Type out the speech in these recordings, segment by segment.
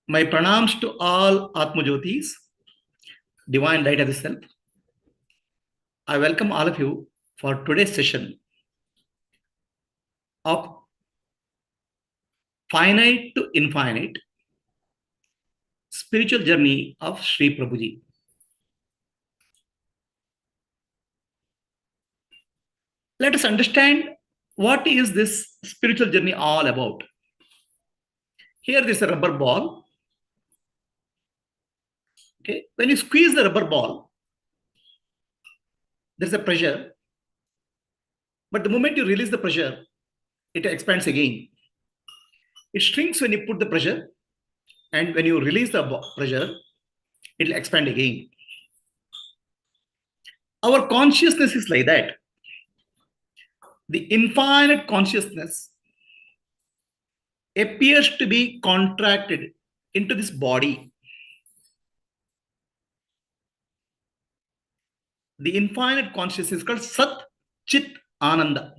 My pranams to all Atma Jyotis, divine light of the self. I welcome all of you for today's session of finite to infinite spiritual journey of Sri Prabhuji. Let us understand what is this spiritual journey all about. Here there is a rubber ball. Okay, when you squeeze the rubber ball, there is a pressure. But the moment you release the pressure, it expands again. It shrinks when you put the pressure, and when you release the pressure, it will expand again. Our consciousness is like that. The infinite consciousness appears to be contracted into this body. The infinite consciousness is called Sat Chit Ananda.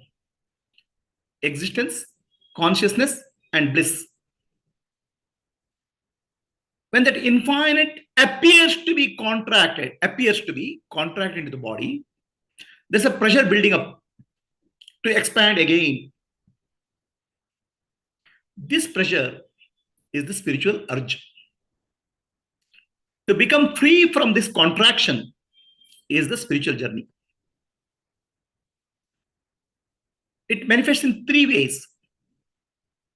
Existence, consciousness, and bliss. When that infinite appears to be contracted into the body, there's a pressure building up to expand again. This pressure is the spiritual urge. To become free from this contraction is the spiritual journey. It manifests in three ways.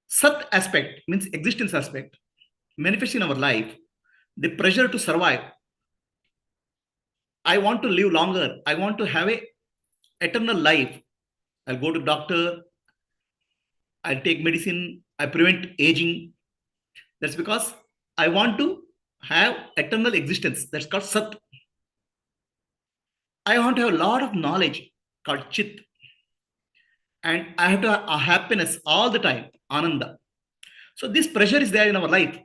Sat aspect means existence aspect, manifests in our life, the pressure to survive. I want to live longer. I want to have an eternal life. I'll go to doctor. I'll take medicine. I prevent aging. That's because I want to have eternal existence. That's called Sat. I want to have a lot of knowledge called Chit. And I have to have a happiness all the time, Ananda. So this pressure is there in our life.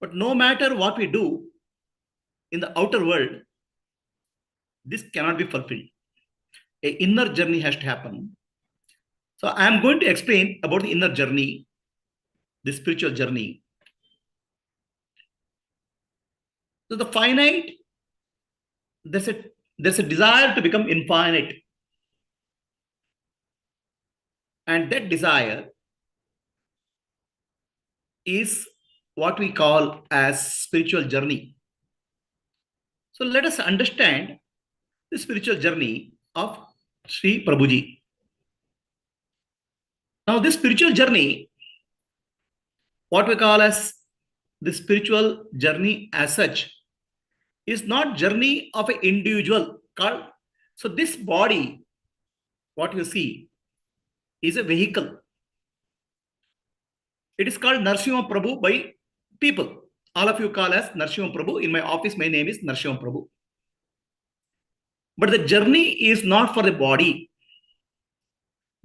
But no matter what we do in the outer world, this cannot be fulfilled. An inner journey has to happen. So I am going to explain about the inner journey, the spiritual journey. So the finite, there's a desire to become infinite. And that desire is what we call as spiritual journey. So let us understand the spiritual journey of Sri Prabhuji. Now this spiritual journey, what we call as the spiritual journey as such, is not journey of an individual called. So this body, what you see, is a vehicle. It is called Narsimha Prabhu by people. All of you call as Narsimha Prabhu. In my office, my name is Narsimha Prabhu. But the journey is not for the body.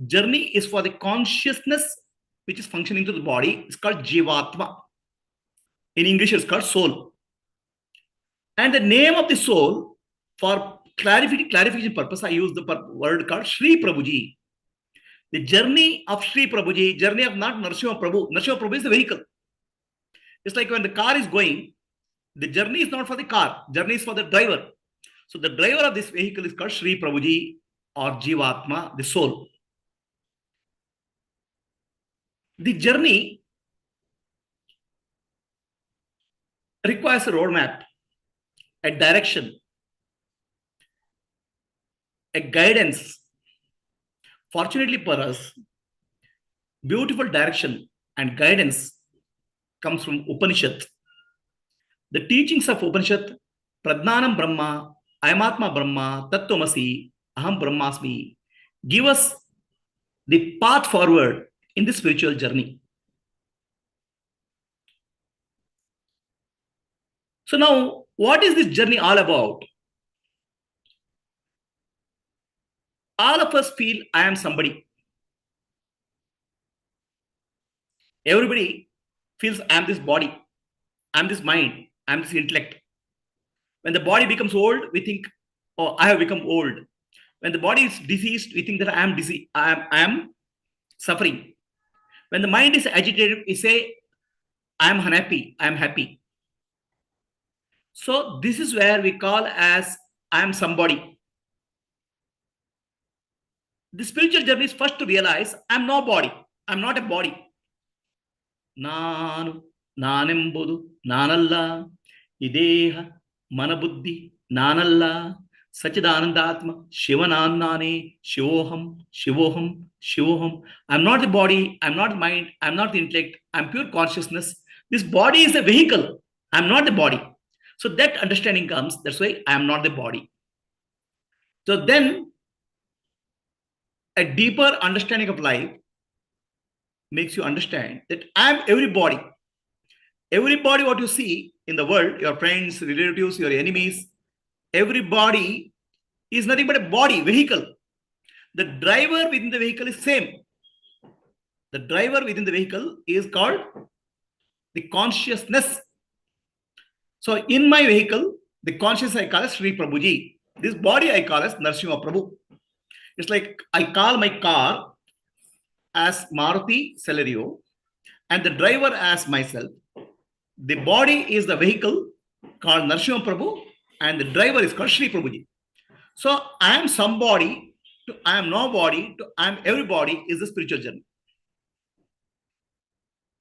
Journey is for the consciousness which is functioning to the body. It's called Jivatma. In English, it's called soul. And the name of the soul, for clarification purpose, I use the word called Sri Prabhuji. The journey of Sri Prabhuji, journey of not Narsimha Prabhu. Narsimha Prabhu is the vehicle. It's like when the car is going, the journey is not for the car, journey is for the driver. So the driver of this vehicle is called Sri Prabhuji or Jivatma, the soul. The journey requires a roadmap, a direction, a guidance. Fortunately for us, beautiful direction and guidance comes from Upanishad. The teachings of Upanishad, Pradnanam Brahma, Ayam Brahma, Tattvamasi, Aham Brahmasmi, give us the path forward in the spiritual journey. So now, what is this journey all about? All of us feel I am somebody. Everybody feels I am this body, I am this mind, I am this intellect. When the body becomes old, we think, oh, I have become old. When the body is diseased, we think that I am diseased, I am suffering. When the mind is agitated, we say, I am unhappy, I am happy. So this is where we call as I am somebody. The spiritual journey is first to realize I am no body. I am not a body. ನಾನು ನಾನೆಂಬುದು ನಾನಲ್ಲ ಈ ದೇಹ ಮನಬುದ್ಧಿ ನಾನಲ್ಲ ಸಚಿದಾನಂದಾತ್ಮ ಶಿವನಾನ್ನಾನೆ ಶಿವೋಹಂ ಶಿವೋಹಂ ಶಿವೋಹಂ. I am not the body, I am not the mind, I am not the intellect, I am pure consciousness. This body is a vehicle, I am not the body. So that understanding comes, that's why I am not the body. So then a deeper understanding of life makes you understand that I am everybody. Everybody what you see in the world, your friends, relatives, your enemies, everybody is nothing but a body, vehicle. The driver within the vehicle is same. The driver within the vehicle is called the consciousness. So in my vehicle, the consciousness I call as Sri Prabhuji. This body I call as Narsimha Prabhu. It's like I call my car as Maruti Celerio and the driver as myself. The body is the vehicle called Narsimha Prabhu and the driver is called Sri Prabhuji. So I am somebody to I am nobody to I am everybody is the spiritual journey.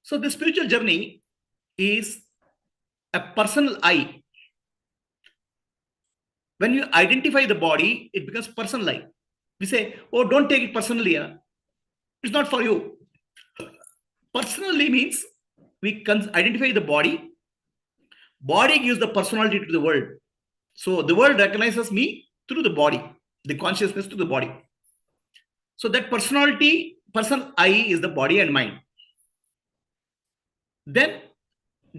So the spiritual journey is a personal I. When you identify the body, it becomes personal I. We say, oh, don't take it personally. It's not for you. Personally means we can identify the body. Body gives the personality to the world. So the world recognizes me through the body, the consciousness to the body. So that personality, personal I is the body and mind. Then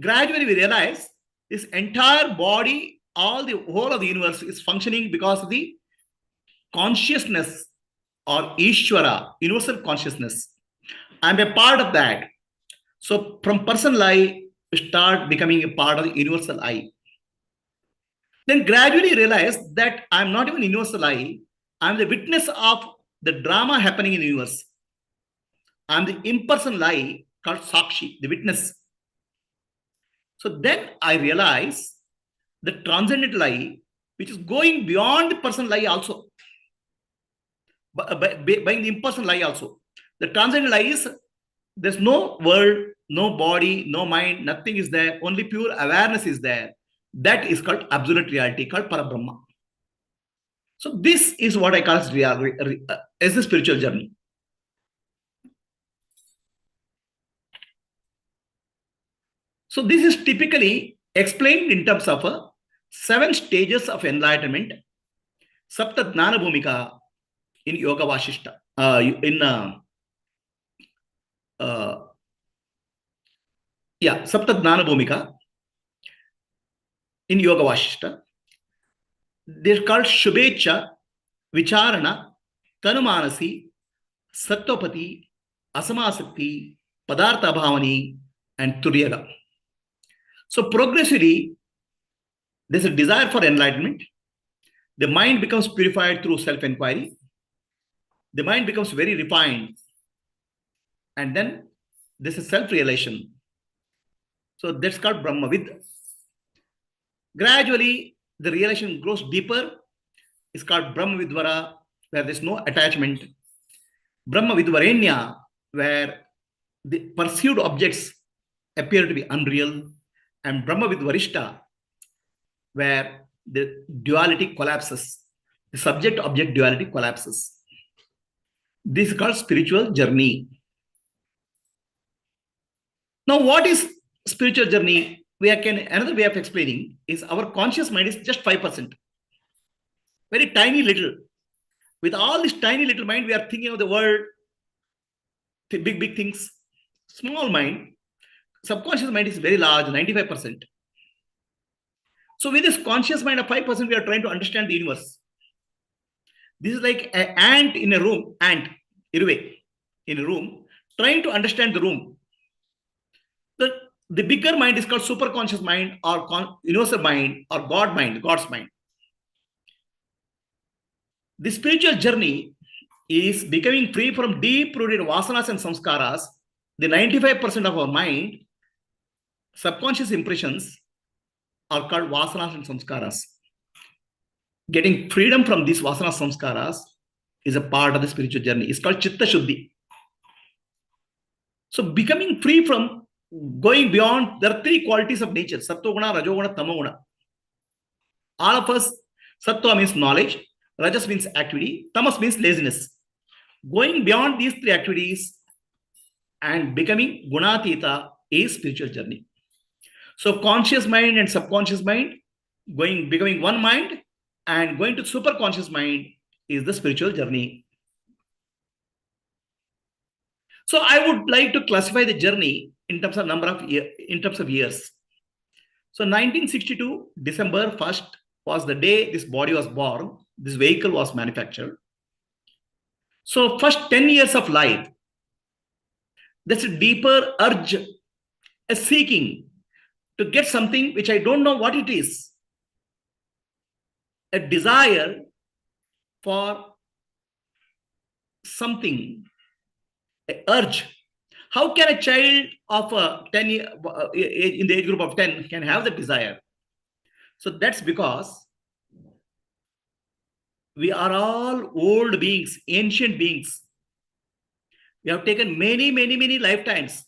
gradually we realize this entire body, all the whole of the universe is functioning because of the consciousness or Ishvara, universal consciousness. I'm a part of that. So from personal I, start becoming a part of the universal I. Then gradually realize that I'm not even universal I. I'm the witness of the drama happening in the universe. I'm the impersonal I called Sakshi, the witness. So then I realize the transcendental I, which is going beyond the personal I also, by the impersonal I also. The transcendental I is there's no world, no body, no mind, nothing is there, only pure awareness is there. That is called absolute reality, called Parabrahma. So this is what I call as the spiritual journey. So this is typically explained in terms of 7 stages of enlightenment, Sapta Dnana Bhumika in Yoga Vashishta. Sapta Dnana Bhumika in Yoga Vashishta. They're called Shubhecha, Vicharana, Tanumanasi, Sattopati, Asamasakti, Padartha Bhavani, and Turiyaga. So progressively, there's a desire for enlightenment. The mind becomes purified through self-enquiry. The mind becomes very refined. And then there's a self-realization. So that's called Brahmavid. Gradually, the realization grows deeper. It's called Brahmavidvara, where there's no attachment. Brahmavidvarenya, where the perceived objects appear to be unreal. And Brahmavidvarishta, where the duality collapses. The subject-object duality collapses. This is called spiritual journey. Now, what is spiritual journey? Another way of explaining is our conscious mind is just 5%. Very tiny little. With all this tiny little mind, we are thinking of the world, big things. Small mind, subconscious mind is very large, 95%. So with this conscious mind of 5%, we are trying to understand the universe. This is like an ant in a room, in a room, trying to understand the room. The bigger mind is called superconscious mind or universal mind or God's mind. The spiritual journey is becoming free from deep-rooted vasanas and samskaras. The 95% of our mind Subconscious impressions are called vasanas and samskaras. Getting freedom from these vasanas samskaras is a part of the spiritual journey. It's called chitta shuddhi. So becoming free from going beyond, there are three qualities of nature: sattva-guna, rajoguna, tamoguna. All of us, sattva means knowledge, rajas means activity, tamas means laziness. Going beyond these three activities and becoming gunatita is spiritual journey. So conscious mind and subconscious mind, becoming one mind and going to superconscious mind is the spiritual journey. So I would like to classify the journey in terms of years. So 1962, December 1st was the day this body was born, this vehicle was manufactured. So first 10 years of life, there's a deeper urge, a seeking to get something which I don't know what it is. A desire for something, an urge. How can a child of 10 in the age group of 10 can have the desire? So that's because we are all old beings, ancient beings. We have taken many lifetimes.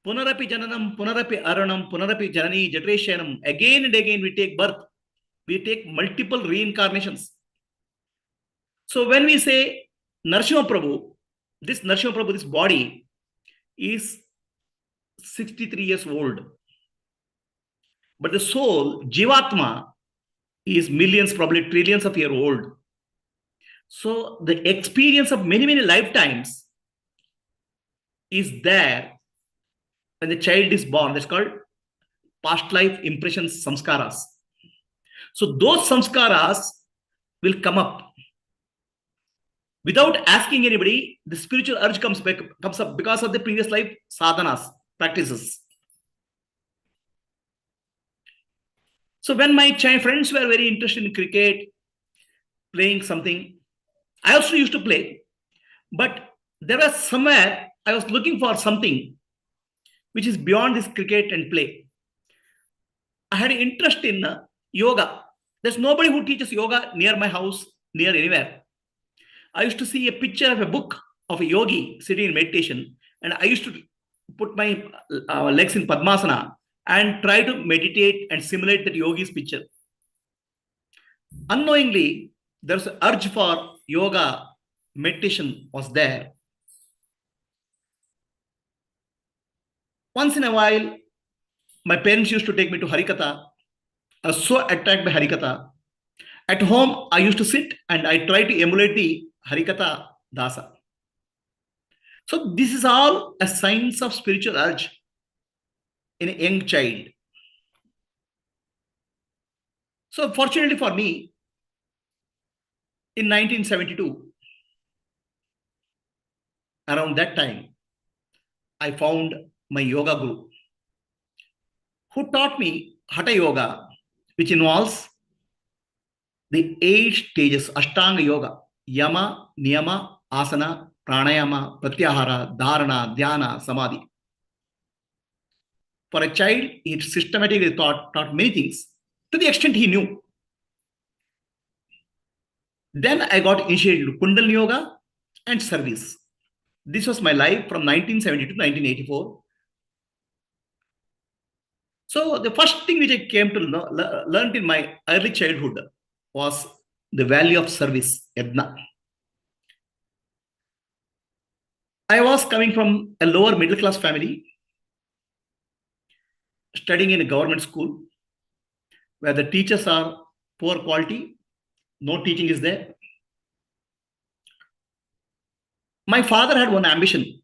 Punarapi jananam, punarapi aranam, punarapi janani, jatreshyanam. Again and again we take birth. We take multiple reincarnations. So when we say Narsimha Prabhu, this body is 63 years old. But the soul, Jivatma, is millions, probably trillions of years old. So the experience of many lifetimes is there when the child is born. That's called past life impressions, samskaras. So those samskaras will come up. Without asking anybody, the spiritual urge comes up because of the previous life sadhanas, practices. So when my friends were very interested in cricket, playing something, I also used to play. But there was somewhere I was looking for something which is beyond this cricket and play. I had an interest in yoga. There's nobody who teaches yoga near my house, near anywhere. I used to see a picture of a book of a yogi sitting in meditation, and I used to put my legs in Padmasana and try to meditate and simulate that yogi's picture. Unknowingly, there's an urge for yoga, meditation was there. Once in a while, my parents used to take me to Harikatha. I was so attracted by Harikatha. At home, I used to sit and I try to emulate the Harikatha Dasa. So this is all a signs of spiritual urge in a young child. So fortunately for me, in 1972, around that time, I found my yoga guru who taught me Hatha Yoga, which involves the 8 stages, Ashtanga Yoga, Yama, Niyama, Asana, Pranayama, Pratyahara, Dharana, Dhyana, Samadhi. For a child, he systematically taught many things to the extent he knew. Then I got initiated to Kundalini Yoga and service. This was my life from 1970 to 1984. So the first thing which I came to learn in my early childhood was the value of service, yajna. I was coming from a lower middle class family, studying in a government school where the teachers are poor quality, no teaching is there. My father had one ambition.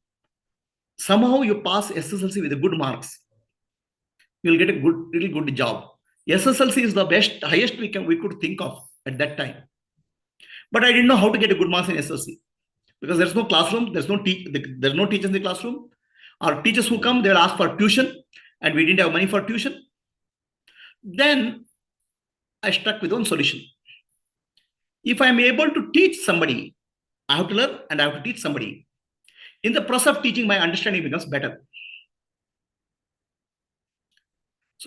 Somehow you pass SSLC with good marks, you'll get a really good job. SSLC is the best, highest we could think of at that time. But I didn't know how to get a good marks in SSLC because there's no classroom, there's no teachers in the classroom. Our teachers who come, they'll ask for tuition, and we didn't have money for tuition. Then I stuck with one solution. If I'm able to teach somebody, I have to learn and I have to teach somebody. In the process of teaching, my understanding becomes better.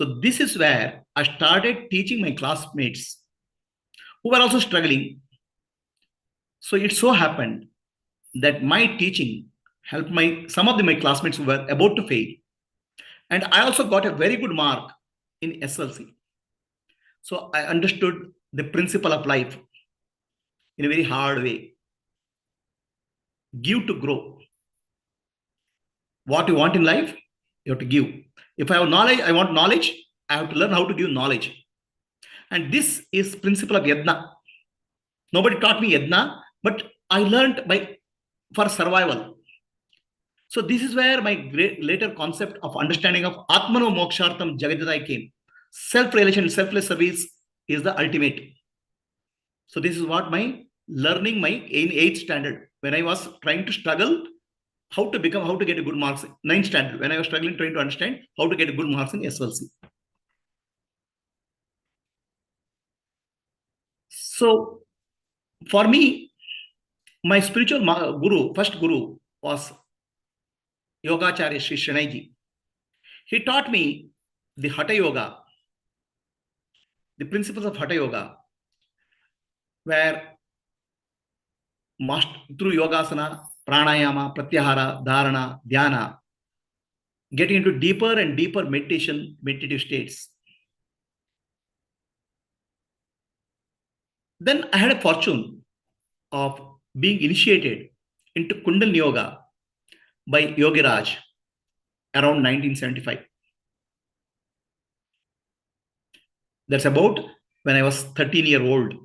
So this is where I started teaching my classmates who were also struggling. So it so happened that my teaching helped some of my classmates who were about to fail. And I also got a very good mark in SLC. So I understood the principle of life in a very hard way. Give to grow. What you want in life, you have to give. If I have knowledge, I want knowledge. I have to learn how to give knowledge. And this is principle of yadna. Nobody taught me yadna, but I learned for survival. So this is where my later concept of understanding of Atmano Mokshartam Jagadadai came. Self-realization, selfless service is the ultimate. So this is what my learning in 8th standard, when I was trying to struggle how to get a good marks, 9th standard, when I was struggling trying to understand how to get a good marks in SLC. So for me, my spiritual guru, first guru, was Yogacharya Sri Shrenaiji. He taught me the Hatha Yoga, the principles of Hatha Yoga, where through Yogasana, pranayama, pratyahara, dharana, dhyana, getting into deeper and deeper meditative states. Then I had a fortune of being initiated into Kundalini Yoga by Yogiraj around 1975. That's about when I was 13-year-old.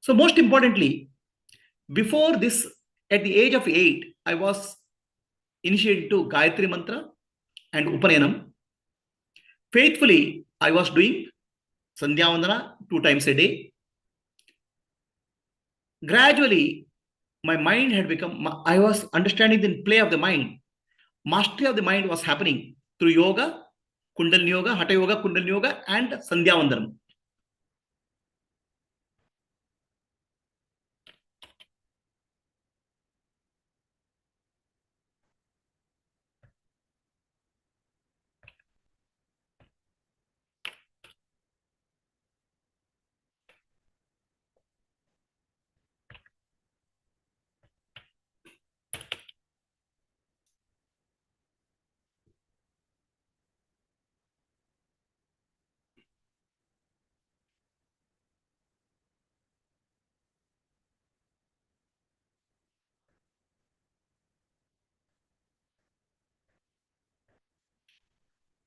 So most importantly, before this, at the age of 8, I was initiated to Gayatri Mantra and Upaneyanam. Faithfully, I was doing Sandhya Vandana 2 times a day. Gradually, my mind had become, I was understanding the play of the mind. Mastery of the mind was happening through yoga, Kundalini Yoga, Hatha Yoga, Kundalini Yoga, and Sandhya Vandanam.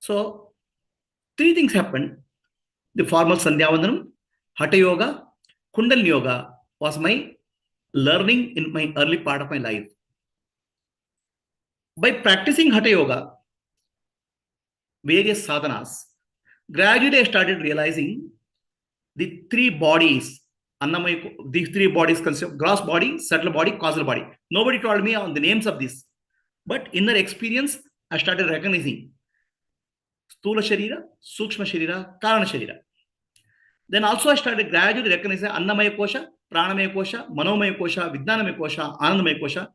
So, 3 things happened. The formal Sandhya Vandanam, Hatha Yoga, Kundalini Yoga was my learning in my early part of my life. By practicing Hatha Yoga, various sadhanas, gradually I started realizing the 3 bodies, these 3 bodies consist of gross body, subtle body, causal body. Nobody told me on the names of this. But in their experience, I started recognizing Stula Sharira, Sukshma Sharira, Karana Sharira. Then also I started gradually recognizing Annamaya Kosha, Pranamaya Kosha, Manomaya Kosha, Vijnanamaya Kosha, Anandamaya Kosha.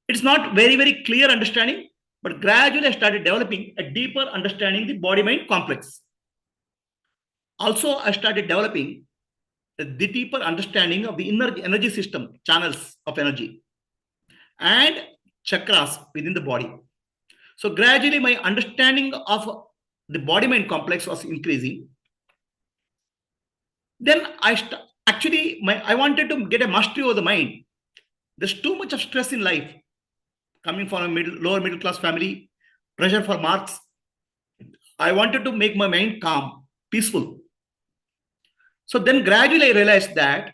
It's not very, very clear understanding, but gradually I started developing a deeper understanding the body-mind complex. Also, I started developing the deeper understanding of the inner energy system, channels of energy, and chakras within the body. So gradually my understanding of the body-mind complex was increasing. Then I wanted to get a mastery over the mind. There's too much of stress in life. Coming from a lower middle class family, pressure for marks. I wanted to make my mind calm, peaceful. So then gradually I realized that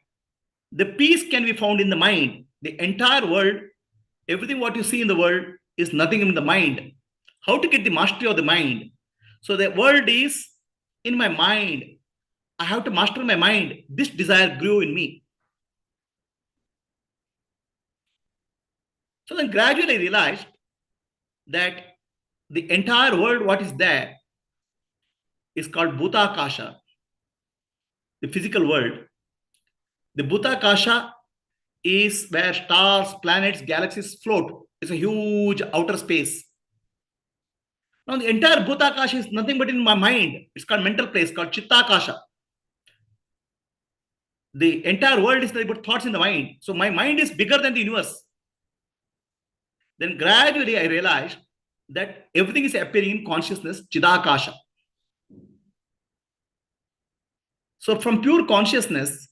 the peace can be found in the mind. The entire world, everything what you see in the world is nothing in the mind. How to get the mastery of the mind? So the world is in my mind. I have to master my mind. This desire grew in me. So then gradually I realized that the entire world, what is there, is called Bhutakasha, the physical world. The Bhutakasha is where stars, planets, galaxies float. It's a huge outer space. Now the entire Bhutakasha is nothing but in my mind. It's called mental place, called Chittakasha. The entire world is nothing but thoughts in the mind. So my mind is bigger than the universe. Then gradually I realized that everything is appearing in consciousness, Chidakasha. So from pure consciousness,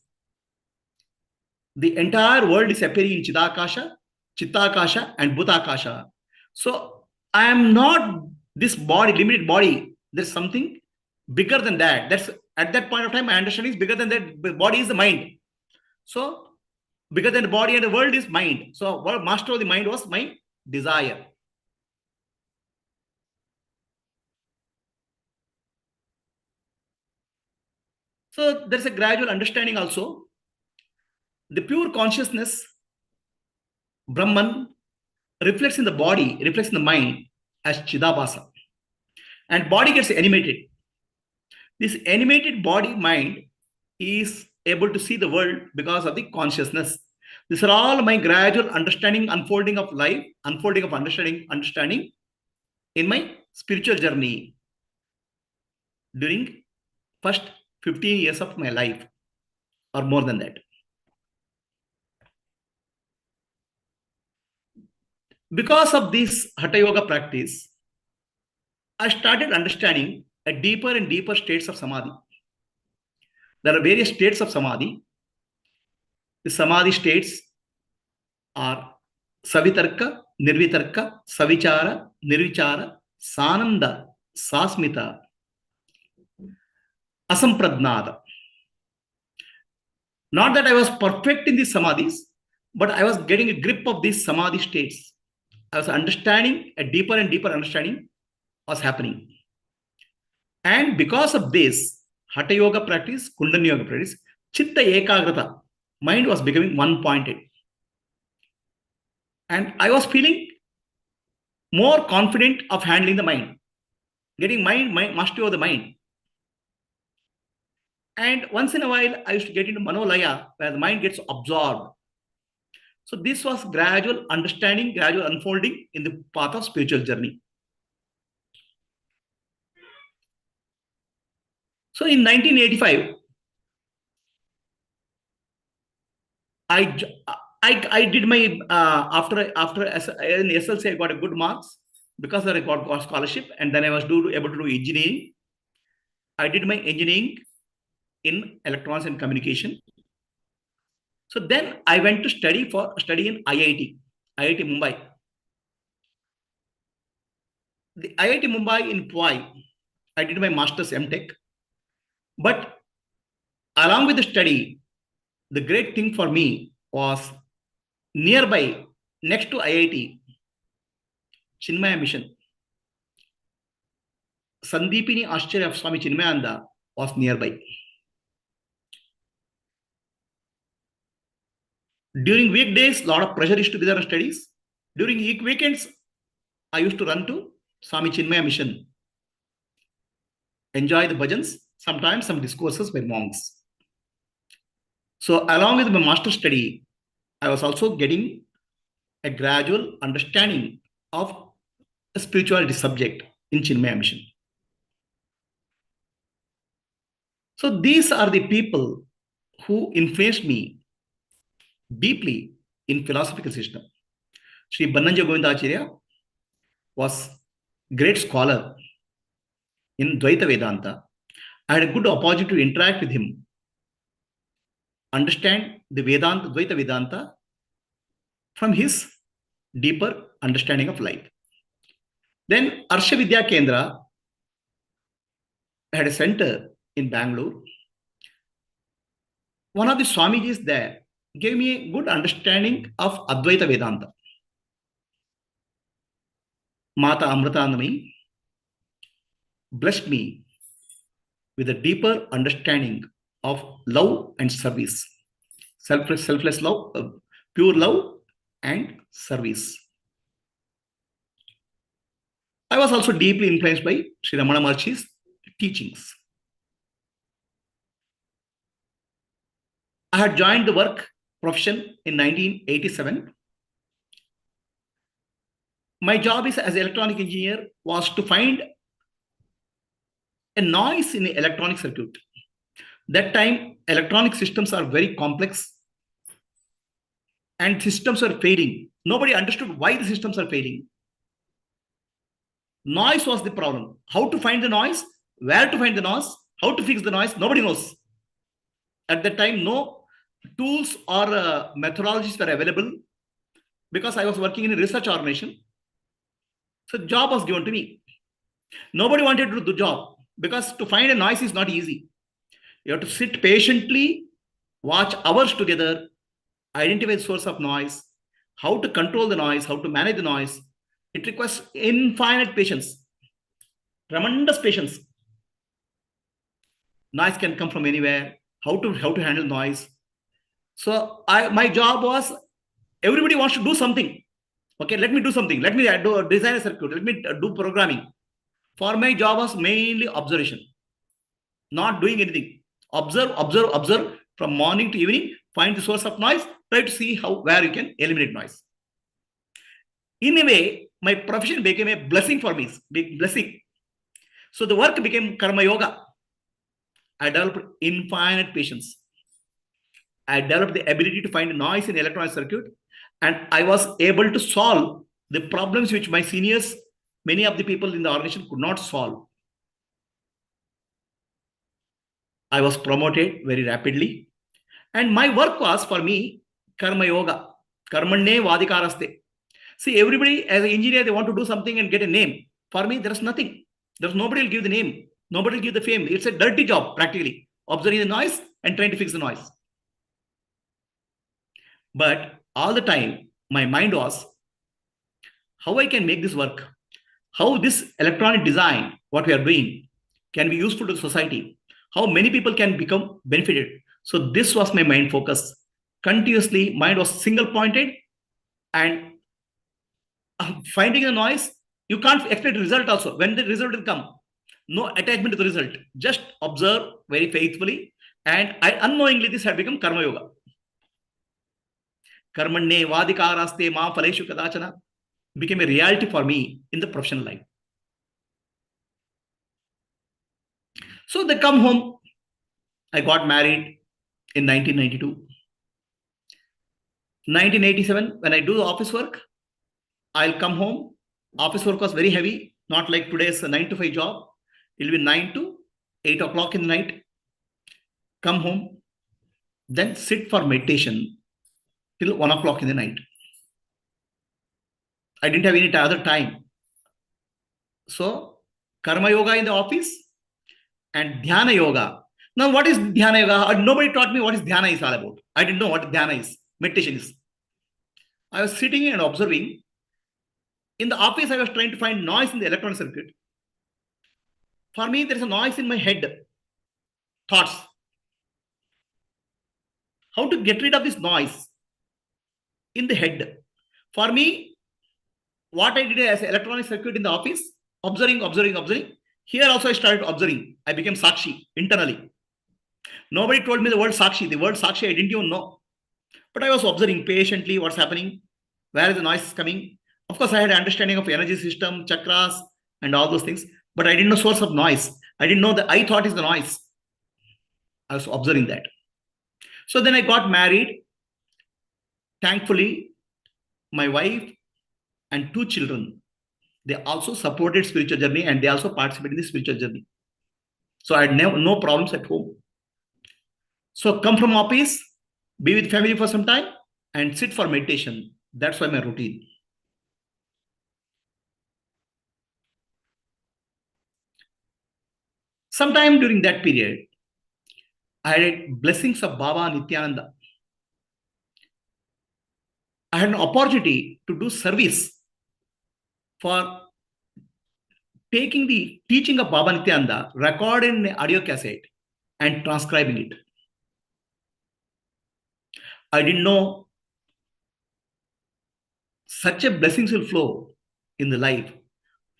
the entire world is appearing in Chidakasha, Chittakasha, and Bhutakasha. So I am not this body, limited body. There's something bigger than that. That's at that point of time, my understanding is bigger than that. The body is the mind. So bigger than the body and the world is mind. So what master of the mind was my desire. So there's a gradual understanding also. The pure consciousness, Brahman, reflects in the body, reflects in the mind as Chidabhasa. And body gets animated. This animated body mind is able to see the world because of the consciousness. These are all my gradual understanding, unfolding of life, unfolding of understanding in my spiritual journey during first 15 years of my life or more than that. Because of this Hatha Yoga practice, I started understanding a deeper and deeper states of Samadhi. There are various states of Samadhi. The Samadhi states are Savitarka, Nirvitarka, Savichara, Nirvichara, Sananda, Sasmita, Asampradnada. Not that I was perfect in these Samadhis, but I was getting a grip of these Samadhi states. I was understanding, a deeper and deeper understanding was happening. And because of this, Hatha Yoga practice, Kundalini Yoga practice, Chitta Ekagrata, mind was becoming one-pointed. And I was feeling more confident of handling the mind, getting mastery of the mind. And once in a while, I used to get into Manolaya, where the mind gets absorbed. So this was gradual understanding, gradual unfolding in the path of spiritual journey. So in 1985, I did my after in SLC I got a good marks because I got scholarship, and then I was able to do engineering. I did my engineering in electronics and communication. So then I went to study in IIT Mumbai. The IIT Mumbai in Pune, I did my master's MTech. But along with the study, the great thing for me was nearby, next to IIT, Chinmaya Mission. Sandeepini Ashcharya of Swami Chinmayananda was nearby. During weekdays, a lot of pressure is to be there on studies. During weekends, I used to run to Swami Chinmaya Mission, enjoy the bhajans, sometimes some discourses by monks. So along with my master study, I was also getting a gradual understanding of a spirituality subject in Chinmaya Mission. So these are the people who influenced me deeply in philosophical system. Sri Bannanja Govindacharya was great scholar in Advaita Vedanta. I had a good opportunity to interact with him, understand the Vedanta, Advaita Vedanta from his deeper understanding of life. Then Arsha Vidya Kendra had a center in Bangalore. One of the Swamijis there gave me a good understanding of Advaita Vedanta. Mata Amritanami blessed me with a deeper understanding of love and service, selfless love, pure love and service. I was also deeply influenced by Sri Ramana Maharshi's teachings. I had joined the work profession in 1987. My job is as an electronic engineer was to find a noise in the electronic circuit. That time, electronic systems are very complex and systems are failing. Nobody understood why the systems are failing. Noise was the problem. How to find the noise, where to find the noise, how to fix the noise, nobody knows. At that time, no tools or methodologies were available because I was working in a research organization. So job was given to me. Nobody wanted to do the job because to find a noise is not easy. You have to sit patiently, watch hours together, identify the source of noise, how to control the noise, how to manage the noise. It requires infinite patience, tremendous patience. Noise can come from anywhere. How to handle noise. So my job was everybody wants to do something. Okay, let me do something. Let me design a circuit. Let me do programming. For my job was mainly observation, not doing anything. Observe, observe, observe from morning to evening. Find the source of noise. Try to see where you can eliminate noise. In a way, my profession became a blessing for me. Big blessing. So the work became karma yoga. I developed infinite patience. I developed the ability to find noise in electronic circuit, and I was able to solve the problems which my seniors, many of the people in the organization could not solve. I was promoted very rapidly, and my work was for me karma yoga, karmanne vadikaraste. See, everybody as an engineer, they want to do something and get a name. For me, there is nothing. There's nobody will give the name. Nobody will give the fame. It's a dirty job, practically, observing the noise and trying to fix the noise. But all the time, my mind was how I can make this work, how this electronic design, what we are doing, can be useful to the society, how many people can become benefited. So this was my mind focus. Continuously, mind was single pointed, and finding a noise, you can't expect result also. When the result will come, no attachment to the result. Just observe very faithfully. And unknowingly, this had become karma yoga. Karmanne vadikaraste ma phaleshu kadachana became a reality for me in the professional life. So they come home. I got married in 1992. 1987, when I do the office work, I'll come home. Office work was very heavy, not like today's 9 to 5 job. It'll be 9 to 8 o'clock in the night. Come home, then sit for meditation till 1 o'clock in the night. I didn't have any other time. So, karma yoga in the office and dhyana yoga. Now, what is dhyana yoga? Nobody taught me what is dhyana is all about. I didn't know what dhyana is, meditation is. I was sitting and observing. In the office, I was trying to find noise in the electronic circuit. For me, there is a noise in my head, thoughts. How to get rid of this noise in the head? For me, what I did as an electronic circuit in the office, observing, observing, observing. Here also I started observing. I became Sakshi internally. Nobody told me the word Sakshi. The word Sakshi I didn't even know. But I was observing patiently what's happening, where is the noise coming. Of course, I had an understanding of energy system, chakras, and all those things. But I didn't know source of noise. I didn't know that I thought is the noise. I was observing that. So then I got married. Thankfully, my wife and 2 children, they also supported spiritual journey and they also participated in the spiritual journey. So I had no problems at home. So come from office, be with family for some time, and sit for meditation. That's why my routine. Sometime during that period, I had blessings of Baba Nityananda. I had an opportunity to do service for taking the teaching of Baba Nityananda, recorded in an audio cassette, and transcribing it. I didn't know such a blessings will flow in the life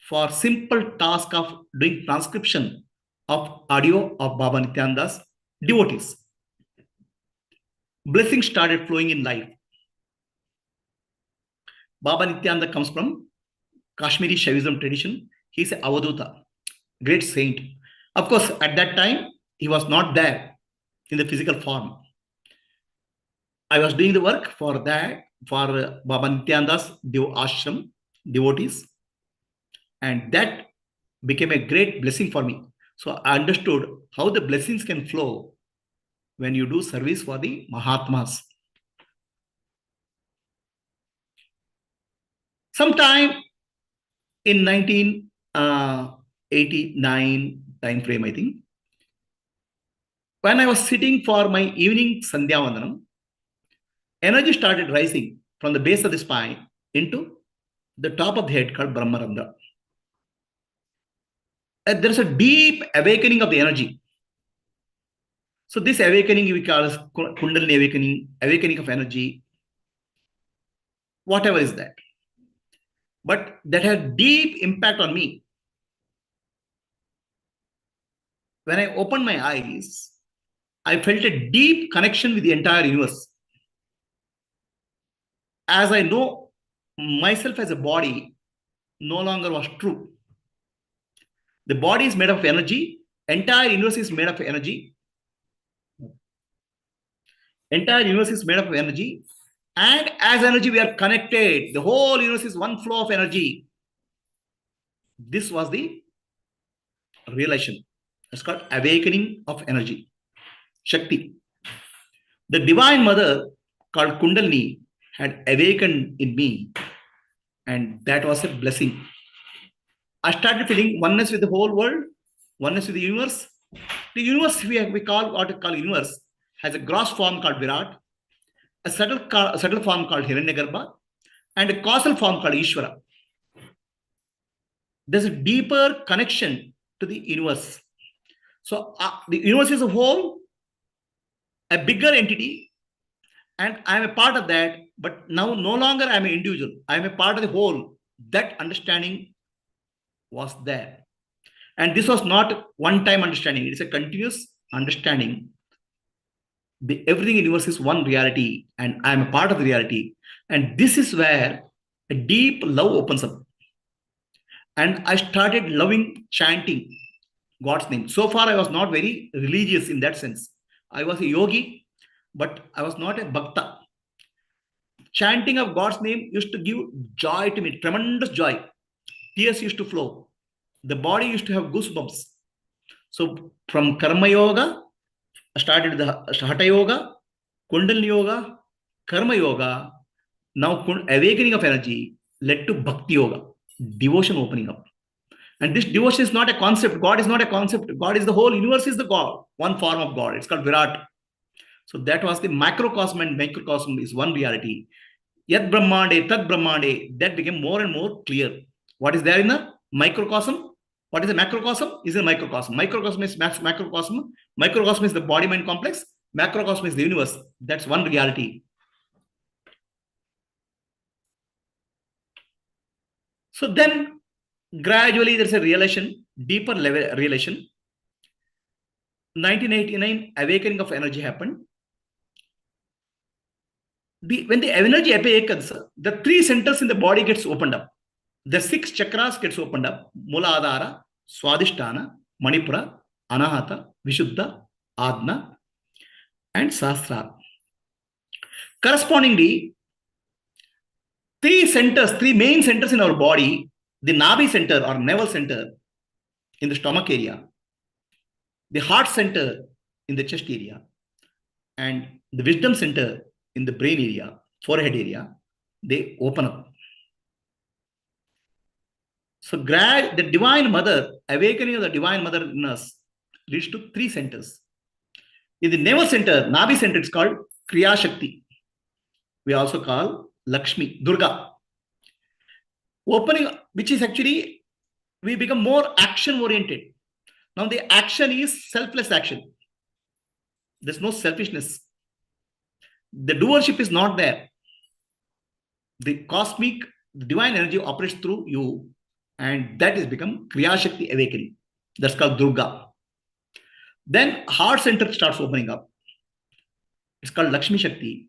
for simple task of doing transcription of audio of Baba Nityananda's devotees. Blessings started flowing in life. Baba Nityananda comes from Kashmiri Shaivism tradition. He's a Avaduta, great saint. Of course, at that time, he was not there in the physical form. I was doing the work for that, for Baba Nityananda's ashram, devotees, and that became a great blessing for me. So I understood how the blessings can flow when you do service for the Mahatmas. Sometime in 1989 time frame, I think, when I was sitting for my evening Sandhya Vandanam, energy started rising from the base of the spine into the top of the head called Brahmarandra. There's a deep awakening of the energy. So this awakening we call as Kundalini awakening, awakening of energy, whatever is that. But that had deep impact on me. When I opened my eyes, I felt a deep connection with the entire universe. As I know myself as a body no longer was true. The body is made of energy. Entire universe is made of energy. Entire universe is made of energy. And as energy, we are connected. The whole universe is one flow of energy. This was the realization. It's called awakening of energy. Shakti. The Divine Mother called Kundalini had awakened in me. And that was a blessing. I started feeling oneness with the whole world, oneness with the universe. The universe we call what we call universe has a gross form called Virat, a subtle form called Hiranyagarbha, and a causal form called Ishvara. There's a deeper connection to the universe. So the universe is a whole, a bigger entity, and I'm a part of that. But now no longer I'm an individual. I'm a part of the whole. That understanding was there. And this was not one-time understanding. It's a continuous understanding. Everything in the universe is one reality, and I'm a part of the reality. And this is where a deep love opens up. And I started loving chanting God's name. So far, I was not very religious in that sense. I was a yogi, but I was not a bhakta. Chanting of God's name used to give joy to me, tremendous joy. Tears used to flow. The body used to have goosebumps. So from Karma Yoga, I started the Hatha Yoga, Kundalini Yoga, Karma Yoga. Now awakening of energy led to Bhakti Yoga, devotion opening up. And this devotion is not a concept. God is not a concept. God is the whole universe is the God, one form of God. It's called Virat. So that was the macrocosm and microcosm is one reality. Yat Brahmande, Tat Brahmande, that became more and more clear. What is there in the microcosm? What is a macrocosm? Is a microcosm. Microcosm is macrocosm. Microcosm is the body-mind complex. Macrocosm is the universe. That's one reality. So then gradually there's a relation, deeper level relation. 1989, awakening of energy happened. When the energy awakens, the three centers in the body gets opened up. The six chakras gets opened up. Muladhara, Swadhisthana, Manipura, Anahata, Vishuddha, Adna, and Sahasrara. Correspondingly, three main centers in our body, the Nabi center or navel center in the stomach area, the heart center in the chest area, and the wisdom center in the brain area, forehead area, they open up. So the Divine Mother, awakening of the Divine Mother in us leads to three centers. In the navel center, Nabi center, it's called Kriya Shakti. We also call Lakshmi, Durga. Opening, which is actually, we become more action oriented. Now the action is selfless action. There's no selfishness. The doership is not there. The cosmic, the divine energy operates through you, and that is become Kriya Shakti awakening. That's called Durga. Then heart center starts opening up. It's called Lakshmi Shakti.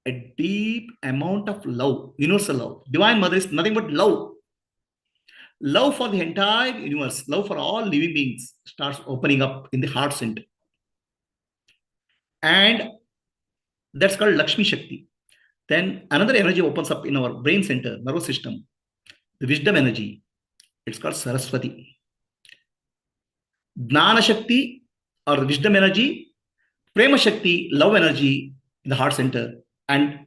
A deep amount of love, universal love. Divine Mother is nothing but love. Love for the entire universe, love for all living beings starts opening up in the heart center. And that's called Lakshmi Shakti. Then another energy opens up in our brain center, nervous system, the wisdom energy. It's called Saraswati. Jnana Shakti or the wisdom energy, Prema Shakti, love energy in the heart center, and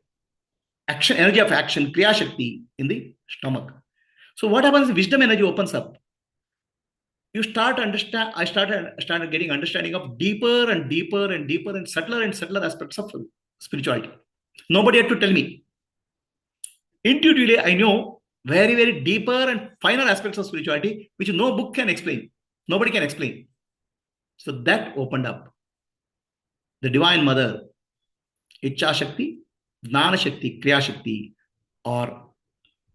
action, energy of action, Kriya Shakti in the stomach. So what happens? Wisdom energy opens up. You start understand. I started getting understanding of deeper and deeper and deeper and subtler aspects of spirituality. Nobody had to tell me. Intuitively, I know very deeper and finer aspects of spirituality, which no book can explain. Nobody can explain. So that opened up. The Divine Mother, Icha Shakti, Jnana Shakti, Kriya Shakti, or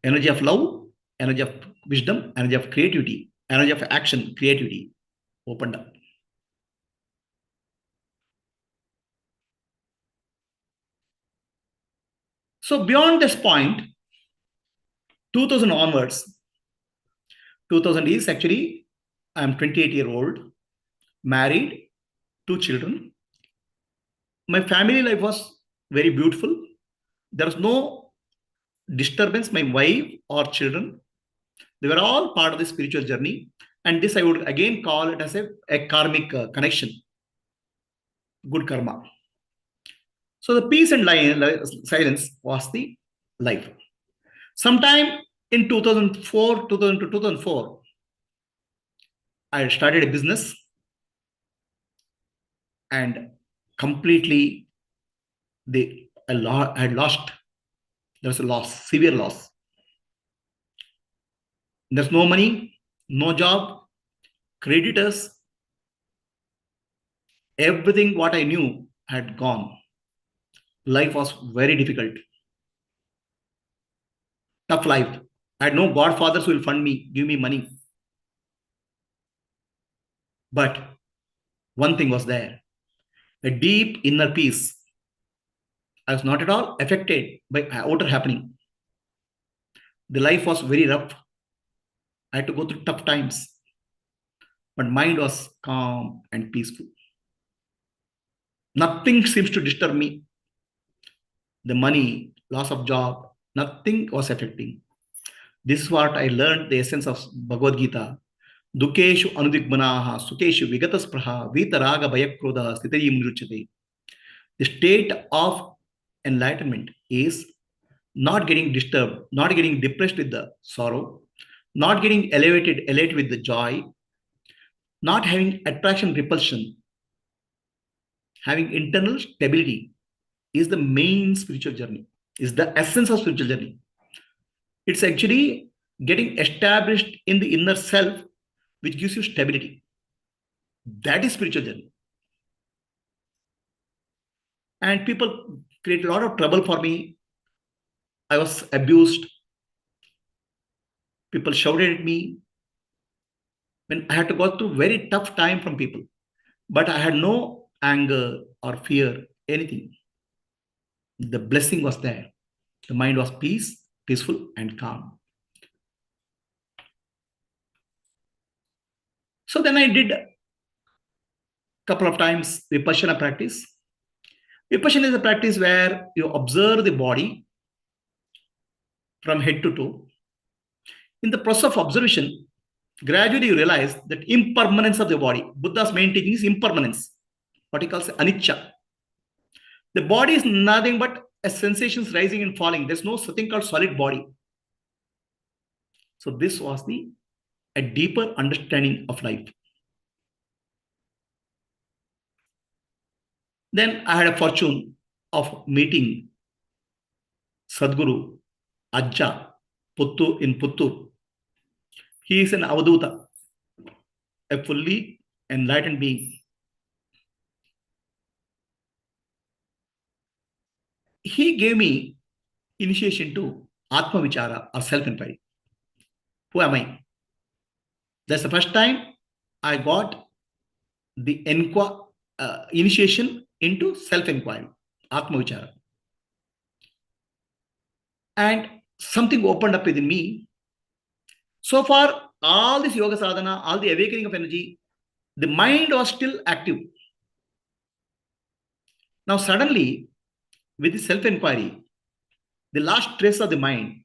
energy of love, energy of wisdom, energy of creativity, energy of action, creativity, opened up. So beyond this point, 2000 onwards, 2000 is actually, I'm 28-year-old, married, 2 children. My family life was very beautiful. There was no disturbance, my wife or children. They were all part of the spiritual journey. And this I would again call it as a karmic connection, good karma. So the peace and silence was the life. Sometime in 2004, 2000 to 2004, I started a business and completely I had lost. There was a loss, severe loss. There's no money, no job, creditors, everything what I knew had gone. Life was very difficult. Tough life. I had no godfathers who will fund me, give me money. But one thing was there, a deep inner peace. I was not at all affected by outer happening. The life was very rough. I had to go through tough times. But mind was calm and peaceful. Nothing seems to disturb me. The money, loss of job, nothing was affecting. This is what I learned, the essence of Bhagavad Gita. Dukeshu anudigbanaha, sukeshu vigataspraha, vitaraga bhayakroda, stitayim nruchate. The state of enlightenment is not getting disturbed, not getting depressed with the sorrow, not getting elated with the joy, not having attraction, repulsion, having internal stability is the main spiritual journey, is the essence of spiritual journey. It's actually getting established in the inner self, which gives you stability. That is spiritual journey. And people create a lot of trouble for me. I was abused. People shouted at me. When I had to go through very tough time from people, but I had no anger or fear, anything. The blessing was there. The mind was peaceful and calm. So then I did a couple of times Vipassana practice. Vipassana is a practice where you observe the body from head to toe. In the process of observation, gradually you realize that impermanence of the body. Buddha's main teaching is impermanence, what he calls anicca. The body is nothing but a sensations rising and falling. There's no something called solid body. So this was a deeper understanding of life. Then I had a fortune of meeting Sadguru Ajja in Puttur. He is an Avaduta, a fully enlightened being. He gave me initiation to Atma Vichara or self-inquiry. Who am I? That's the first time I got the initiation into self-inquiry, Atma Vichara. And something opened up within me. So far, all this yoga sadhana, all the awakening of energy, the mind was still active. Now, suddenly, with the self-enquiry, the last trace of the mind,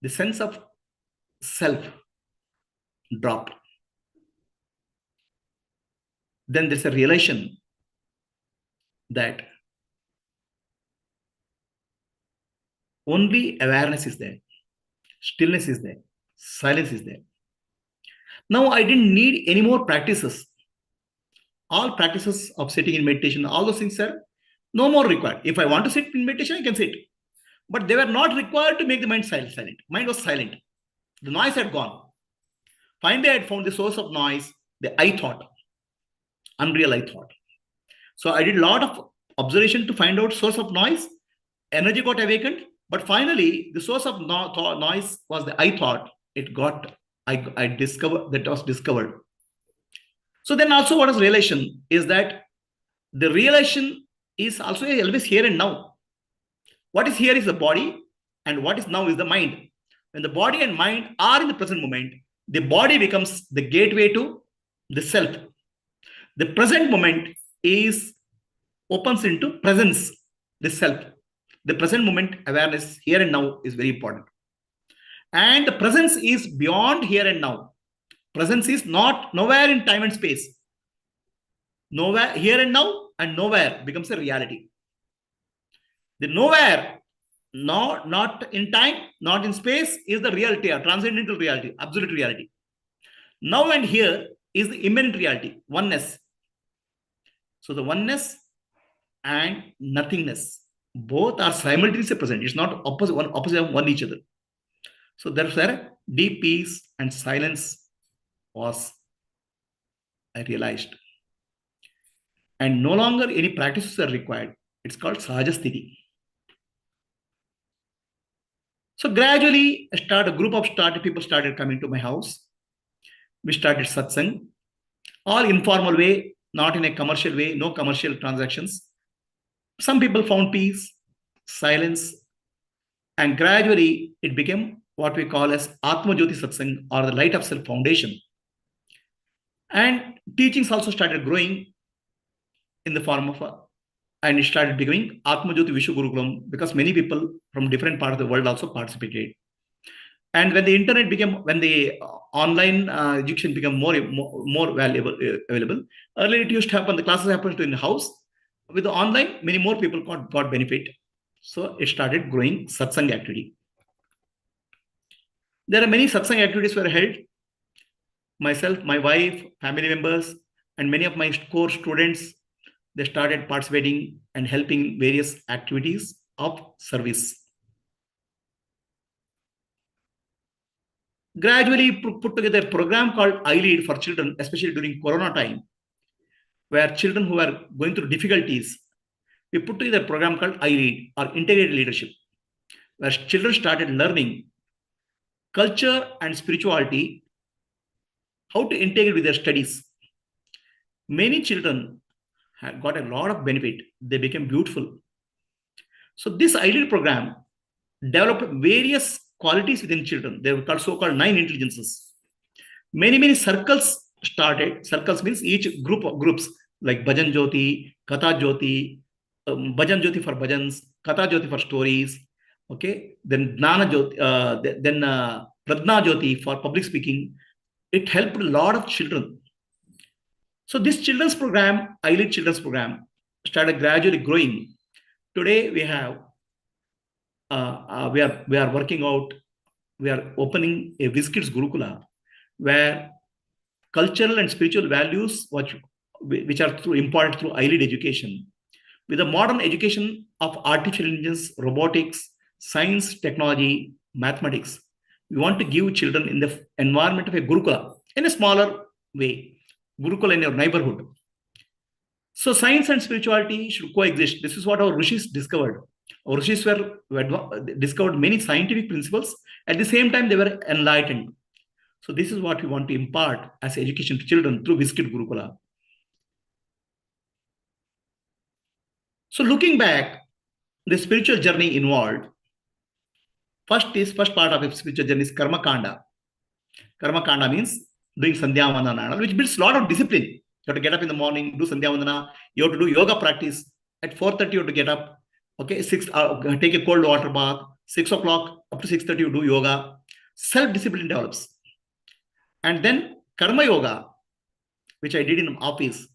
the sense of self dropped. Then there's a realization that only awareness is there, stillness is there, silence is there. Now I didn't need any more practices. All practices of sitting in meditation, all those things are no more required. If I want to sit in meditation, I can sit. But they were not required to make the mind silent. Mind was silent. The noise had gone. Finally, I had found the source of noise, the I thought, unreal I thought. So I did a lot of observation to find out source of noise. Energy got awakened, but finally, the source of noise was the I thought. I discovered that was discovered. So then also what is realization is that the realization is also always here and now. What is here is the body, and what is now is the mind. When the body and mind are in the present moment, the body becomes the gateway to the self. The present moment opens into presence, the self. The present moment awareness here and now is very important. And the presence is beyond here and now. Presence is not nowhere in time and space. Nowhere here and now, and nowhere becomes a reality. The nowhere, not in time, not in space, is the reality, or transcendental reality, absolute reality. Now and here is the immanent reality, oneness. So the oneness and nothingness, both are simultaneously present. It's not opposite of one each other. So therefore, deep peace and silence was, I realized. And no longer any practices are required. It's called Sahajasthiti. So gradually, a group of people started coming to my house. We started satsang, all informal way, not in a commercial way, no commercial transactions. Some people found peace, silence, and gradually it became what we call as Atma Jyoti Satsang, or the Light of Self Foundation. And teachings also started growing in the form of and it started becoming Atma Jyoti Vishwa Gurukulam, because many people from different parts of the world also participated. And when the internet became, when the online education became more valuable, available, earlier it used to happen, the classes happened in the house. With the online, many more people got benefit. So it started growing satsang activity. There are many satsang activities were held. Myself, my wife, family members, and many of my core students, they started participating and helping various activities of service. Gradually put together a program called I-Lead for children, especially during Corona time, where children who are going through difficulties, we put together a program called I-Lead, or Integrated Leadership, where children started learning culture and spirituality, how to integrate with their studies. Many children had got a lot of benefit. They became beautiful. So this I-Lead program developed various qualities within children. They were called so-called 9 intelligences. Many circles started. Circles means each groups like Bhajan Jyoti, Katha Jyoti, Bhajan Jyoti for bhajans, Katha Jyoti for stories. Okay, then Jnana Jyoti, then Pradna Jyoti for public speaking. It helped a lot of children. So this children's program, I-Lead children's program, started gradually growing. Today we have we are working out, we are opening a Vichara Gurukula, where cultural and spiritual values which are important through I-Lead education, with the modern education of artificial intelligence, robotics, science, technology, mathematics. We want to give children in the environment of a Gurukula in a smaller way, Gurukula in your neighborhood. So science and spirituality should coexist. This is what our rishis discovered. Our rishis discovered many scientific principles. At the same time, they were enlightened. So this is what we want to impart as education to children through Vichara Gurukula. So looking back, the spiritual journey involved First part of a spiritual journey is karma kanda. Karma kanda means doing sandhya vandana, which builds a lot of discipline. You have to get up in the morning, do sandhya vandana. You have to do yoga practice. At 4:30, you have to get up. Okay, take a cold water bath. 6 o'clock up to 6:30, you do yoga. Self-discipline develops. And then karma yoga, which I did in office.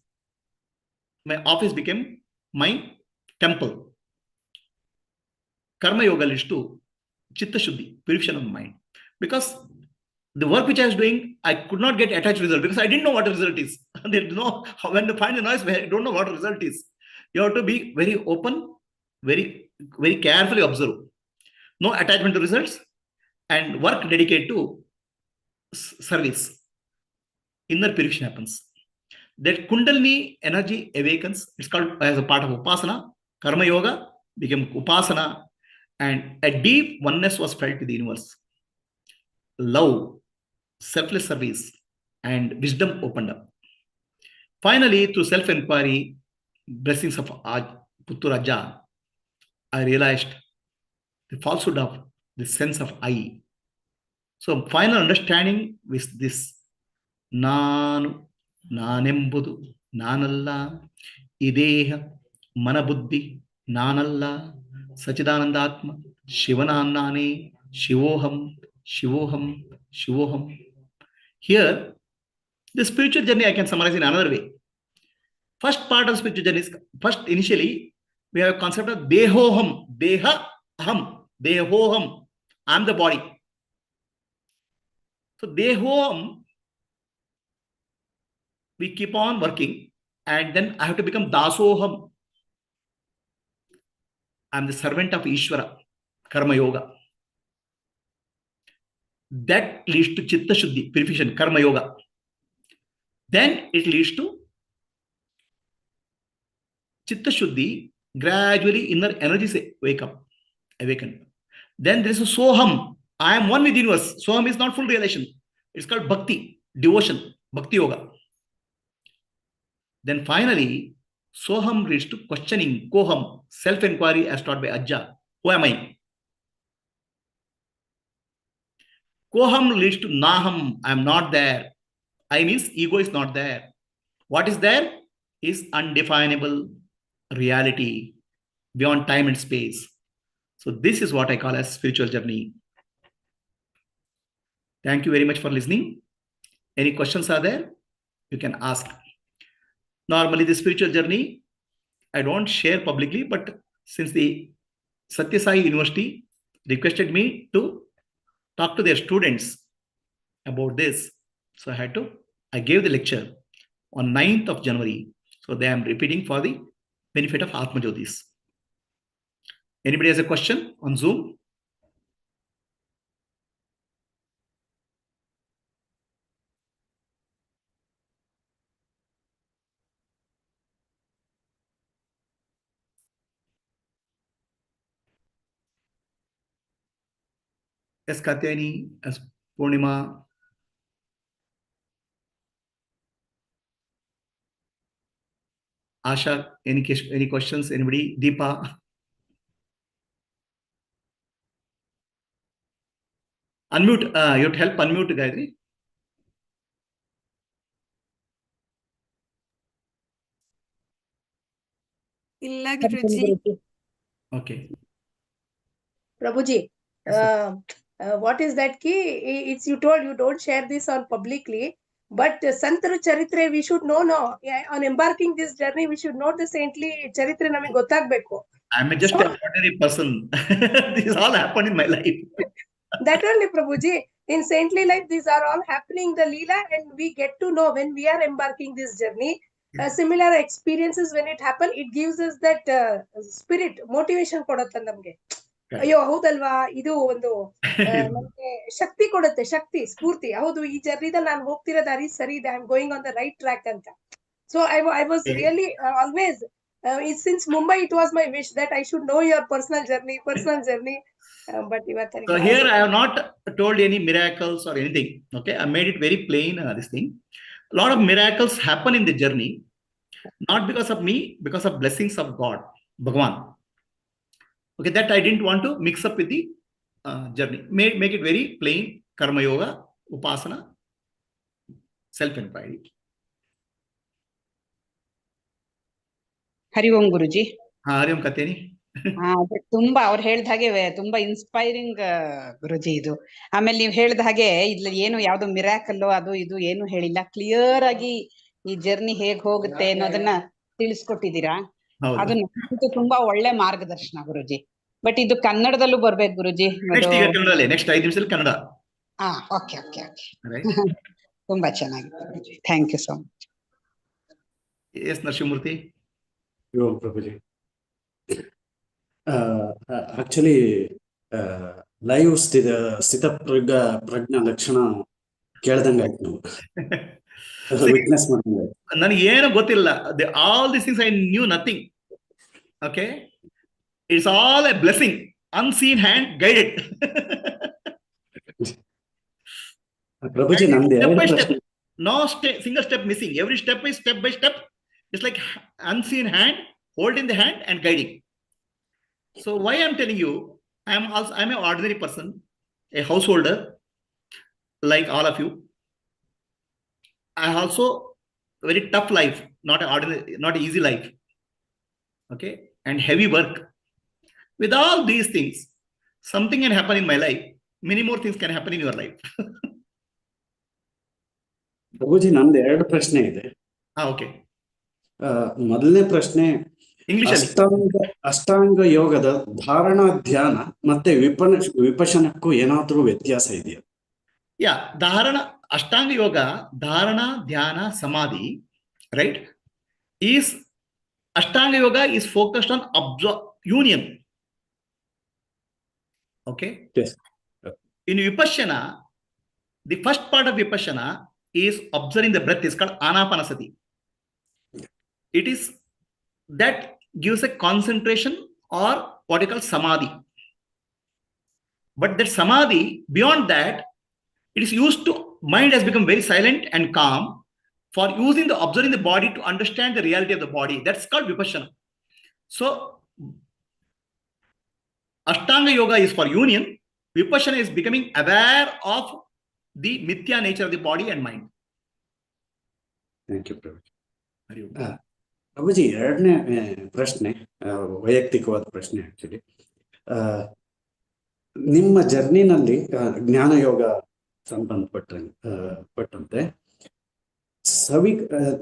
My office became my temple. Karma yoga leads to chitta shuddhi, purification of the mind. Because the work which I was doing, I could not get attached result because I didn't know what the result is. They know when to find the noise, I don't know what the result is. You have to be very open, very carefully observe. No attachment to results and work dedicated to service. Inner purification happens. That Kundalini energy awakens. It's called as a part of Upasana. Karma Yoga became Upasana, and a deep oneness was felt with the universe. Love, selfless service, and wisdom opened up. Finally, through self-enquiry, blessings of Putturaja, I realized the falsehood of the sense of I. So, final understanding with this Nanu, Nanembudu, Nanalla, Ideha, Manabuddhi, Nanalla, Sachidanandatma, Shivanannane, Shivoham, Shivoham, Shivoham. Here, the spiritual journey I can summarize in another way. First part of spiritual journey is, initially, we have a concept of Dehoham, Deha Aham, Dehoham. I am the body. So Dehoham, we keep on working, and then I have to become Dasoham. I am the servant of Ishvara, Karma Yoga. That leads to Chitta Shuddhi, purification, Karma Yoga. Then it leads to Chitta Shuddhi, gradually inner energies awaken. Then there is a Soham. I am one with the universe. Soham is not full realization. It's called Bhakti, devotion, Bhakti Yoga. Then finally, Soham leads to questioning, Koham, self-enquiry as taught by Ajja. Who am I? Koham leads to Naham, I am not there. I means ego is not there. What is there is undefinable reality beyond time and space. So this is what I call as spiritual journey. Thank you very much for listening. Any questions are there? You can ask. Normally, the spiritual journey, I don't share publicly, but since the Satya Sai University requested me to talk to their students about this, so I gave the lecture on 9th of January. So they am repeating for the benefit of Atma Jyotis. Anybody has a question on Zoom? Yes, Katyani, as Purnima. Asha, any questions? Anybody? Deepa? Unmute. You have to help unmute, Gayatri. Illa Guruji. Okay. Prabhuji, what is that key? It's you told you don't share this on publicly, but Santaru Charitre we should know now. Yeah, on embarking this journey, we should know the saintly Charitre nami gottagbeku. I'm just an ordinary person. This all happened in my life. That only, Prabhuji. In saintly life, these are all happening, the Leela, and we get to know when we are embarking this journey. Similar experiences, when it happens, it gives us that spirit, motivation ಕೊಡುತ್ತೆ ನಮ್ಗೆ. ಅಯ್ಯೋ ಹೌದಲ್ವಾ ಇದು ಒಂದು ನಮ್ಗೆ ಶಕ್ತಿ ಕೊಡುತ್ತೆ, ಶಕ್ತಿ ಸ್ಫೂರ್ತಿ. ಹೌದು, ಈ ಜರ್ನಿದಲ್ಲಿ ನಾನು ಹೋಗ್ತಿರೋ ದಾರಿ ಸರಿ ಇದೆ, I am going on the right track ಅಂತ. So I was really always, since Mumbai, it was my wish that I should know your personal journey. But so here I have not told any miracles or anything. Okay, I made it very plain. This thing, a lot of miracles happen in the journey, not because of me, because of blessings of God, Bhagwan. Okay, that I didn't want to mix up with the journey. Make it very plain. Karma yoga, upasana, self-enquiry. ಹರಿ ಓಂ ಗುರುಜಿ. ಹರಿ ಓಂ ಕತ್ತೇನಿ. ತುಂಬಾ ಅವ್ರು ಹೇಳ್ದ ಹಾಗೆ ತುಂಬಾ inspiring ಗುರುಜಿ ಇದು. ಆಮೇಲೆ ನೀವ್ ಹೇಳ್ದ ಹಾಗೆ ಇಲ್ಲಿ ಏನು ಯಾವ್ದು ಮಿರಾಕಲ್ಲು ಅದು ಇದು ಏನು ಹೇಳಿಲ್ಲ, ಕ್ಲಿಯರ್ ಆಗಿ ಈ ಜರ್ನಿ ಹೇಗ್ ಹೋಗುತ್ತೆ ಅನ್ನೋದನ್ನ ತಿಳಿಸ್ಕೊಟ್ಟಿದ್ದೀರಾ. ಅದು ನಮ್ಗಂತೂ ತುಂಬಾ ಒಳ್ಳೆ ಮಾರ್ಗದರ್ಶನ ಗುರುಜಿ. ಬಟ್ ಇದು ಕನ್ನಡದಲ್ಲೂ ಬರ್ಬೇಕು ಗುರುಜಿ. ನೆಕ್ಸ್ಟ್ 5 ನಿಮಿಷದಲ್ಲಿ ಕನ್ನಡ. Okay okay okay. ತುಂಬಾ ಚೆನ್ನಾಗಿತ್ತು Guruji. Thank you so much. S Narasimhamurthy. Prabhuji, actually live ಸ್ಥಿತ ಪ್ರಜ್ಞಾ ಲಕ್ಷಣ ಕೇಳ್ದಂಗೆ ಆಯ್ತು ನಾವು. ವಿಟ್ನೆಸ್ ಮಾಡ್ದಂಗೆ ಆಯ್ತು. ನನಗೆ ಏನು ಗೊತ್ತಿಲ್ಲ. All this things I knew nothing. Okay, it's all A blessing, unseen hand guided. ಪ್ರಭುಜಿ, ನಂದು no single step missing. Every step is step by step. It's like unseen hand holding the hand and guiding. So why I'm telling you, I'm an ordinary person, a householder like all of you. I also very tough life, not an easy life. Okay, and heavy work. With all these things, something can happen in my life. Many more things can happen in your life. ಪ್ರಭುಜಿ, ನಂದು 2 ಪ್ರಶ್ನೆ ಇದೆ. Okay. ಮೊದಲನೇ ಪ್ರಶ್ನೆ, English ಅಷ್ಟಾಂಗ ಯೋಗದ ಧಾರಣ, ಧ್ಯಾನ ಮತ್ತೆ ವಿಪಶನಕ್ಕೂ ಏನಾದ್ರೂ ವ್ಯತ್ಯಾಸ ಇದೆಯಾ? ಅಷ್ಟಾಂಗ ಯೋಗ, ಧಾರಣ, ಧ್ಯಾನ, samadhi, right? Ashtanga yoga is focused on union. Okay. Yes. In vipassana, the first part of vipassana is observing the breath. Is called anapanasati. It is that gives a concentration, or what you call samadhi. But that samadhi, beyond that, it is used to, mind has become very silent and calm for using observing the body to understand the reality of the body. That's called vipassana. So Ashtanga yoga is for union. Vipassana is becoming aware of the mithya nature of the body and mind. Thank you, Prabhuji. ಪ್ರಭುಜಿ, 2ನೇ ಪ್ರಶ್ನೆ ವೈಯಕ್ತಿಕವಾದ ಪ್ರಶ್ನೆ. Actually ನಿಮ್ಮ ಜರ್ನಿನಲ್ಲಿ ಜ್ಞಾನಯೋಗ ಸಂಬಂಧಪಟ್ಟಂತೆ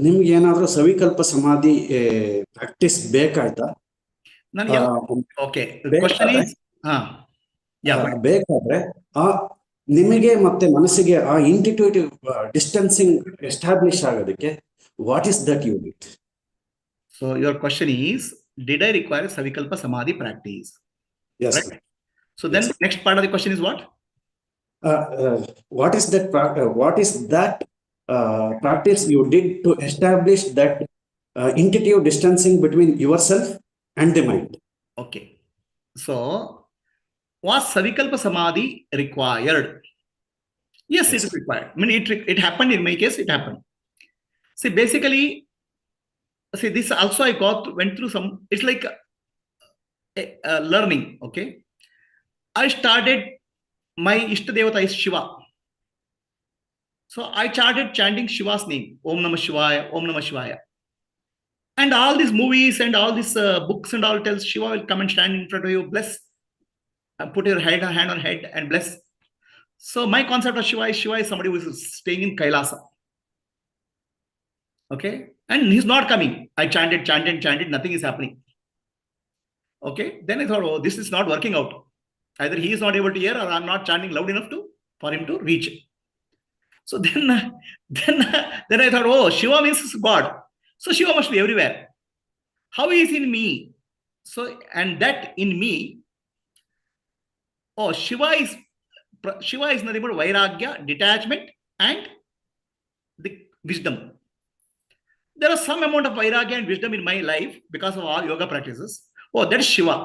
ನಿಮ್ಗೆ ಏನಾದ್ರೂ ಸವಿಕಲ್ಪ ಸಮಾಧಿ practice ಬೇಕಾಯ್ತಾ? ಬೇಕಾದ್ರೆ ನಿಮಗೆ ಮತ್ತೆ ಮನಸ್ಸಿಗೆ ಆ ಇಂಟಿಟ್ಯೂಟಿವ್ ಡಿಸ್ಟೆನ್ಸಿಂಗ್ ಎಸ್ಟಾಬ್ಲಿಷ್ ಆಗೋದಕ್ಕೆ what is that unit? So your question is, did I require savikalpa samadhi practice? Yes. Right? So then next part of the question is what? What is that practice you did to establish that intuitive distancing between yourself and the mind? Okay. So was savikalpa samadhi required? Yes, it is required. I mean, it happened in my case. It happened. See, basically, this also I went through some. It's like learning. Okay, I started, my Ishtadevata is Shiva. So I started chanting Shiva's name, Om Namah Shivaya, Om Namah Shivaya. And all these movies and all these books and all tells Shiva will come and stand in front of you, bless, put your hand on head and bless. So my concept of Shiva is somebody who is staying in Kailasa. Okay, and he's not coming. I chanted, nothing is happening. Okay, then I thought, oh, this is not working out. Either he is not able to hear, or I'm not chanting loud enough for him to reach. So then I thought, oh, Shiva means God. So Shiva must be everywhere. How is in me? So, and that in me, oh, Shiva is nothing but vairagya, detachment, and the wisdom. There is some amount of vairagya and wisdom in my life because of all yoga practices. Oh, that is Shiva.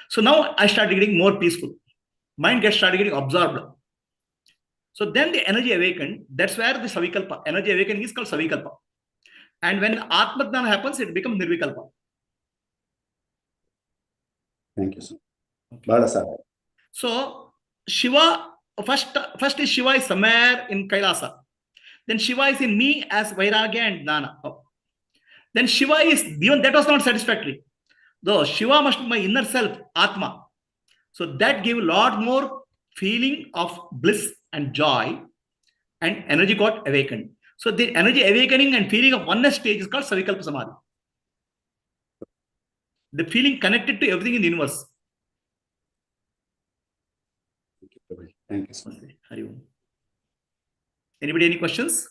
So now I started getting more peaceful. Mind started getting absorbed. So then the energy awakened. That's where the savikalpa, energy awakening is called savikalpa. And when Atma Jnana happens, it becomes nirvikalpa. Thank you, sir. Okay. So Shiva, first is Shiva is somewhere in Kailasa. Then Shiva is in me as Vairagya and Jnana. Then Shiva is, even that was not satisfactory. Though Shiva must be my inner self, Atma. So that gave a lot more feeling of bliss and joy, and energy got awakened. So the energy awakening and feeling of oneness stage is called Savikalpa Samadhi. The feeling connected to everything in the universe. Thank you so much. Hari Om. Anybody, any questions?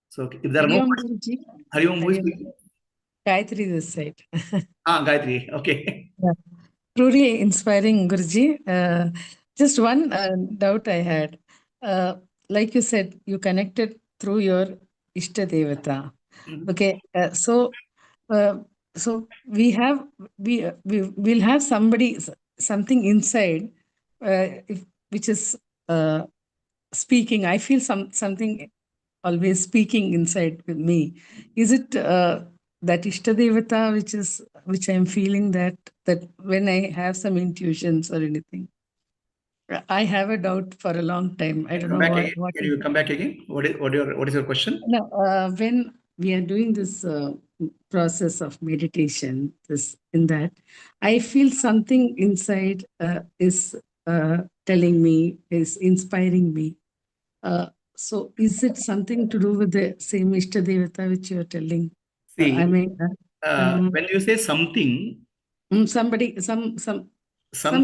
So if there are no questions, Hari Om, who is speaking? Gayatri this side. Gayatri, okay. Yeah. Truly inspiring, Guruji. Just one doubt I had. Like you said, you connected through your Ishta Devata. Okay, so we will have something inside, which is speaking. I feel something always speaking inside with me. Is it that Ishta Devata which I'm feeling that when I have some intuitions or anything? I have a doubt for a long time. I don't know what. Can you come back again? What is your question? No, when we are doing this process of meditation, I feel something inside is telling me, is inspiring me. So is it something to do with the same Ishta Devata which you are telling? See, when you say something, some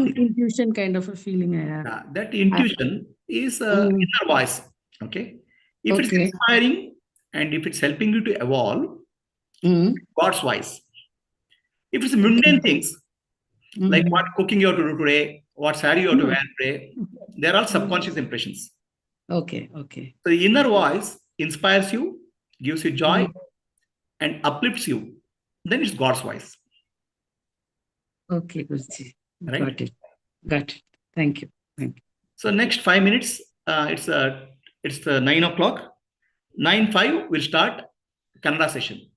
intuition kind of a feeling I have. That intuition is inner voice. Okay. If it's inspiring and if it's helping you to evolve, God's voice. If it's mundane things, like what cooking you have to do today, what saree you have to wear today, they're all subconscious impressions. Okay. So the inner voice inspires you, gives you joy, and uplifts you. Then it's God's voice. Okay, Guruji. Right? Got it. Thank you. So next 5 minutes, it's 9 o'clock. 9:05 we'll start Kannada session.